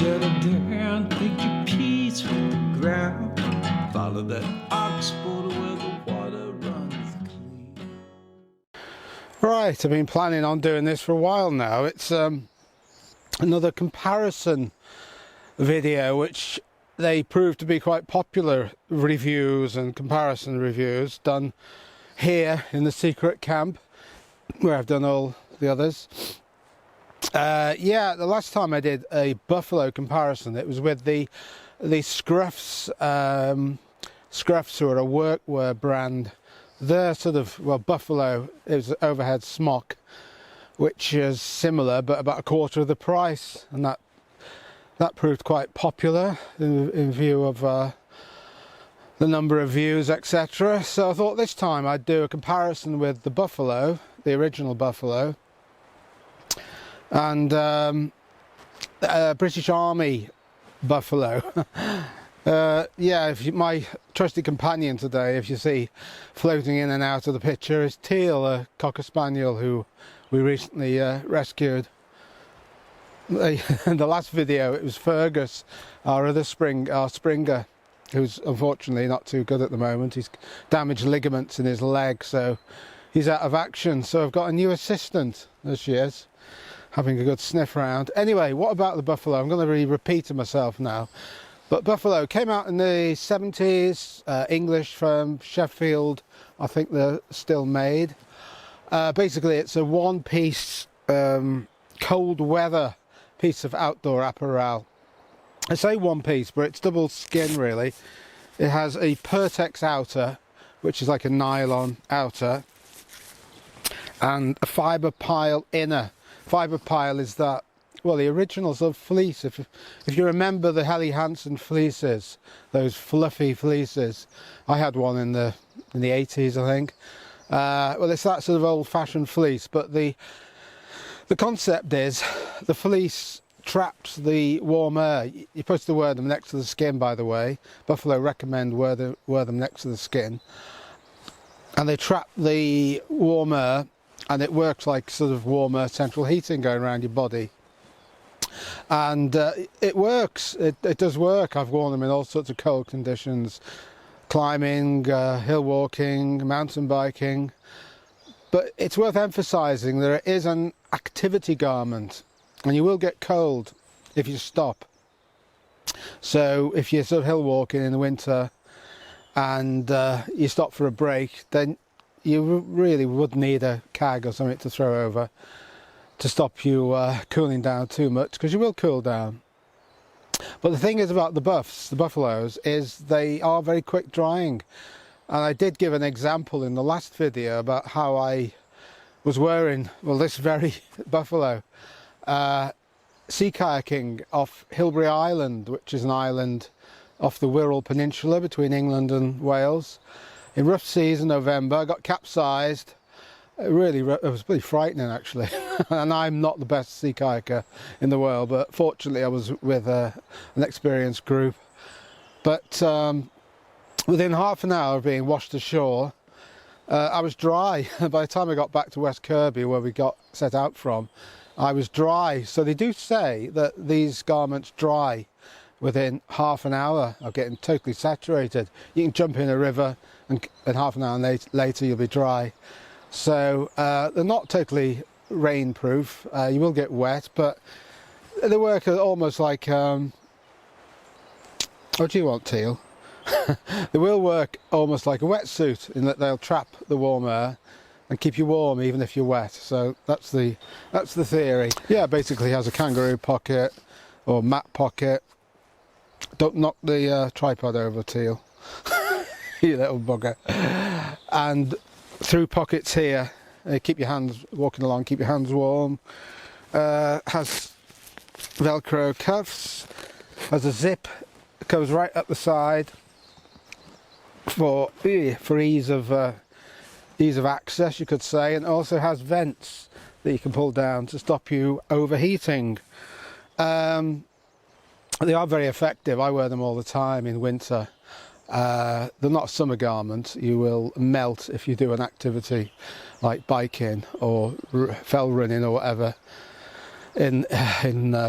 Settle down, take your piece from the ground. Follow that ox border where the water runs clean. Right, I've been planning on doing this for a while now. It's another comparison video, which they proved to be quite popular reviews and comparison reviews done here in the secret camp where I've done all the others. Yeah, the last time I did a buffalo comparison, it was with the Scruffs. Scruffs, who are a workwear brand. They're sort of, well, buffalo is overhead smock, which is similar but about a quarter of the price, and that proved quite popular in view of the number of views, etc. So I thought this time I'd do a comparison with the buffalo, the original buffalo, and British Army buffalo. Yeah, my trusty companion today, if you see floating in and out of the picture, is Teal, a Cocker Spaniel who we recently rescued. In the last video it was Fergus, our Springer, who's unfortunately not too good at the moment. He's damaged ligaments in his leg, so he's out of action. So I've got a new assistant, there she is, having a good sniff around. Anyway, what about the buffalo? I'm going to be repeating myself now. But buffalo came out in the 70s, English from Sheffield. I think they're still made. Basically, it's a one-piece cold weather piece of outdoor apparel. I say one piece, but it's double skin really. It has a Pertex outer, which is like a nylon outer, and a fibre pile inner. Fibre pile is that, well, the original sort of fleece. If you remember the Helly Hansen fleeces, those fluffy fleeces, I had one in the 80s, I think. Well, it's that sort of old-fashioned fleece, but the concept is the fleece traps the warm air. You're supposed to wear them next to the skin, by the way. Buffalo recommend wear them next to the skin, and they trap the warm air, and it works like sort of warm air central heating going around your body. And it works. It does work. I've worn them in all sorts of cold conditions, climbing, hill walking, mountain biking. But it's worth emphasising that it is an activity garment, and you will get cold if you stop. So if you're sort of hill walking in the winter and you stop for a break, then you really would need a cag or something to throw over to stop you cooling down too much, because you will cool down. But the thing is about the buffaloes, is they are very quick drying. And I did give an example in the last video about how I was wearing, well, this very buffalo, sea kayaking off Hilbre Island, which is an island off the Wirral Peninsula between England and Wales. In rough seas in November, I got capsized. It was pretty frightening, actually. And I'm not the best sea kayaker in the world, but fortunately I was with an experienced group. But within half an hour of being washed ashore, I was dry. By the time I got back to West Kirby, where we got set out from, I was dry. So they do say that these garments dry within half an hour of getting totally saturated. You can jump in a river and half an hour later you'll be dry. So they're not totally rain proof. You will get wet, but they work almost like what do you want, Teal? They will work almost like a wetsuit, in that they'll trap the warm air and keep you warm even if you're wet. So that's the theory. Yeah, basically has a kangaroo pocket or mat pocket. Don't knock the tripod over, Teal. You little bugger. And through pockets here, keep your hands, walking along, keep your hands warm. Has Velcro cuffs, has a zip, goes right up the side for ease of access, you could say, and also has vents that you can pull down to stop you overheating. They are very effective. I wear them all the time in winter. They're not a summer garment. You will melt if you do an activity like biking or fell running or whatever. in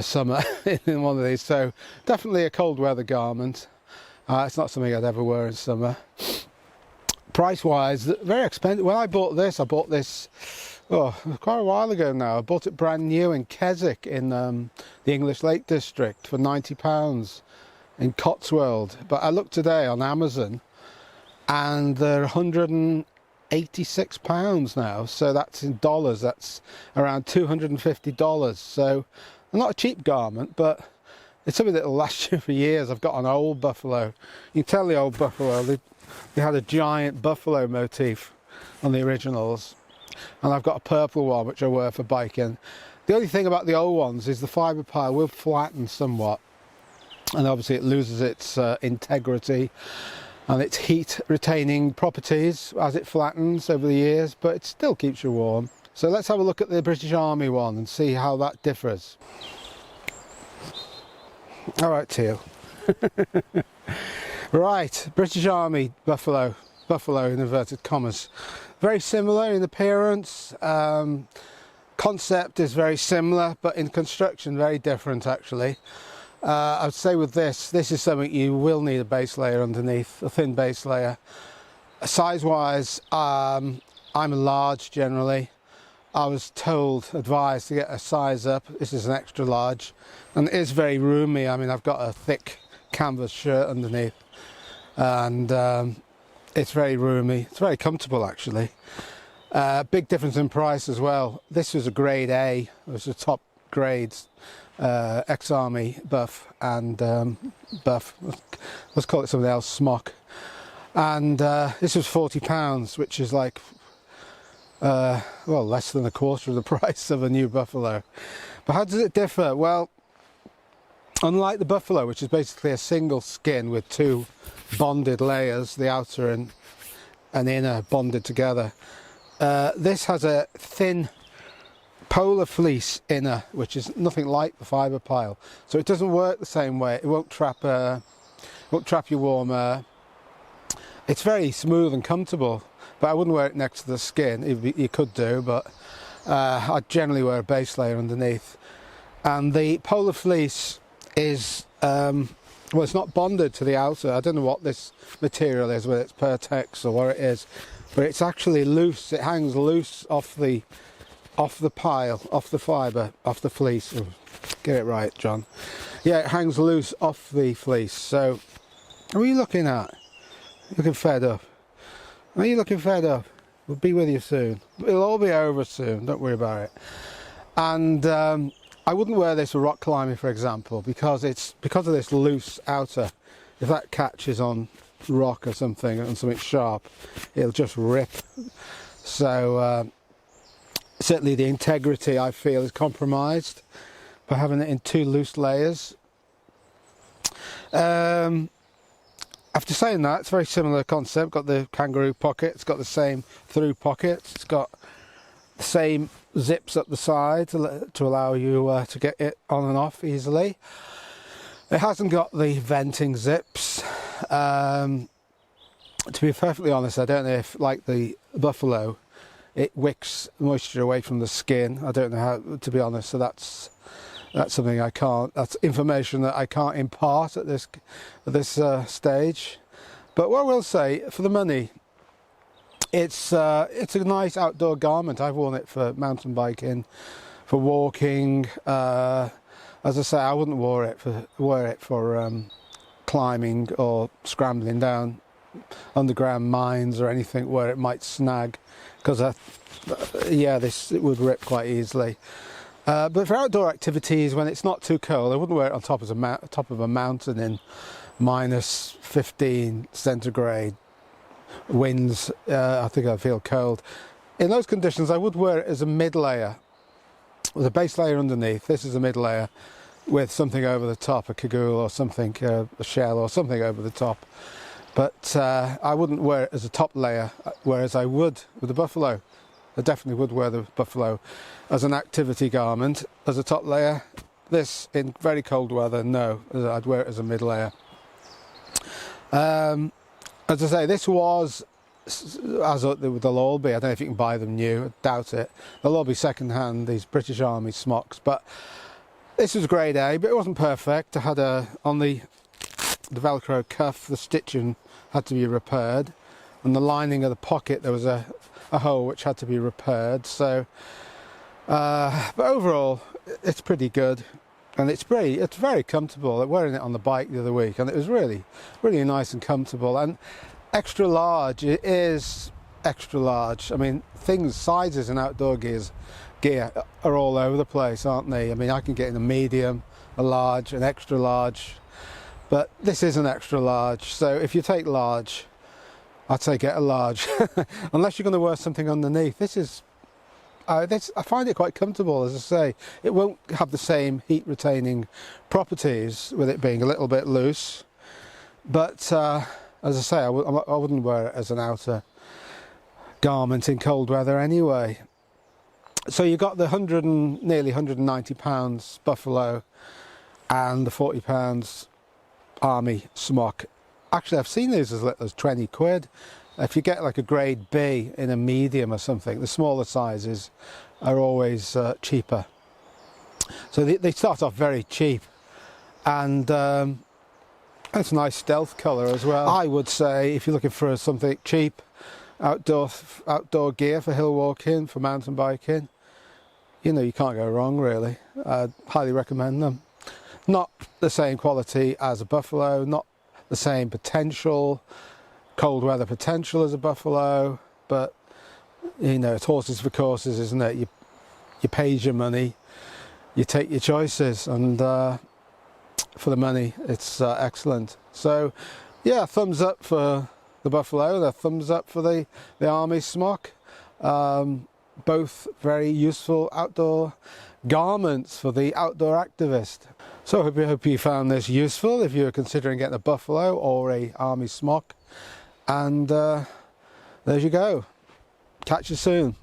summer in one of these. So definitely a cold weather garment. It's not something I'd ever wear in summer. Price wise, very expensive. When I bought this quite a while ago now. I bought it brand new in Keswick in the English Lake District for £90 in Cotswold. But I looked today on Amazon and they're £186 now, so that's in dollars, that's around $250. So not a cheap garment, but it's something that'll last you for years. I've got an old buffalo. You can tell the old buffalo, they had a giant buffalo motif on the originals, and I've got a purple one which I wear for biking. The only thing about the old ones is the fibre pile will flatten somewhat, and obviously it loses its integrity and its heat retaining properties as it flattens over the years, but it still keeps you warm. So let's have a look at the British Army one and see how that differs. Alright, teal. Right, British Army buffalo in inverted commas. Very similar in appearance, concept is very similar, but in construction very different actually. I would say with this is something you will need a base layer underneath, a thin base layer. Size wise, I'm a large generally. I was advised to get a size up. This is an extra large, and it is very roomy. I mean, I've got a thick canvas shirt underneath, and it's very roomy. It's very comfortable actually. Big difference in price as well. This was a grade A. It was a top grades. Ex-army buff and buff, let's call it something else, smock, and this was £40, which is like well, less than a quarter of the price of a new buffalo. But how does it differ? Well, unlike the buffalo, which is basically a single skin with two bonded layers, the outer and inner bonded together, this has a thin polar fleece inner, which is nothing like the fibre pile, so it doesn't work the same way. It won't trap your warm air. It's very smooth and comfortable, but I wouldn't wear it next to the skin. You could do, but I'd generally wear a base layer underneath. And the polar fleece is well, it's not bonded to the outer. I don't know what this material is, whether it's Pertex or what it is, but it's actually loose. It hangs loose off the pile, off the fibre, off the fleece. Oh, get it right, John. Yeah, it hangs loose off the fleece. So, what are you looking at? Looking fed up. Are you looking fed up? We'll be with you soon. It'll all be over soon, don't worry about it. And I wouldn't wear this for rock climbing, for example, because of this loose outer. If that catches on rock or something, and something sharp, it'll just rip. So, certainly the integrity, I feel, is compromised by having it in two loose layers. After saying that, it's a very similar concept. Got the kangaroo pocket, it's got the same through pockets, it's got the same zips up the side to allow you to get it on and off easily. It hasn't got the venting zips. To be perfectly honest, I don't know if, like the buffalo, it wicks moisture away from the skin. I don't know how, to be honest, so that's something I can't, that's information that I can't impart at this stage. But what I will say, for the money, it's a nice outdoor garment. I've worn it for mountain biking, for walking. As I say, I wouldn't wear it for climbing or scrambling down underground mines or anything where it might snag, because it would rip quite easily. But for outdoor activities, when it's not too cold, I wouldn't wear it on top of a mountain in -15 centigrade winds. I think I'd feel cold. In those conditions, I would wear it as a mid layer, with a base layer underneath. This is a mid layer with something over the top, a cagoule or something, a shell or something over the top. But I wouldn't wear it as a top layer, whereas I would with the buffalo. I definitely would wear the buffalo as an activity garment, as a top layer. This, in very cold weather, no, I'd wear it as a mid layer. As I say, this was as they'll all be. I don't know if you can buy them new, I doubt it. They'll all be second hand, these British Army smocks. But this was grade A, but it wasn't perfect. I had on the Velcro cuff, the stitching had to be repaired, and the lining of the pocket there was a hole which had to be repaired. So but overall it's pretty good, and it's very comfortable. I'm wearing it on the bike the other week, and it was really nice and comfortable. And extra large, it is extra large. I mean, sizes in outdoor gear are all over the place, aren't they? I mean, I can get in a medium, a large, an extra large, but this is an extra large. So if you take large, I'd say get a large, unless you're going to wear something underneath. I find it quite comfortable, as I say. It won't have the same heat retaining properties with it being a little bit loose, but as I say, I wouldn't wear it as an outer garment in cold weather anyway. So you got the nearly £190 Buffalo and the £40 Army smock. Actually, I've seen these as little as 20 quid. If you get like a grade B in a medium or something, the smaller sizes are always cheaper. So they start off very cheap, and it's a nice stealth colour as well. I would say if you're looking for something cheap, outdoor gear for hill walking, for mountain biking, you know, you can't go wrong really. I'd highly recommend them. Not the same quality as a Buffalo, not the same potential, cold weather potential as a Buffalo, but you know, it's horses for courses, isn't it? You pay your money, you take your choices, and for the money it's excellent. So yeah, thumbs up for the Buffalo, a thumbs up for the Army smock. Both very useful outdoor garments for the outdoor activist. So I hope you found this useful if you're considering getting a Buffalo or a Army smock. And there you go. Catch you soon.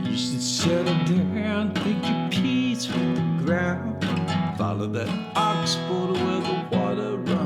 You should settle down, take your piece from the ground. Follow that ox border where the water runs.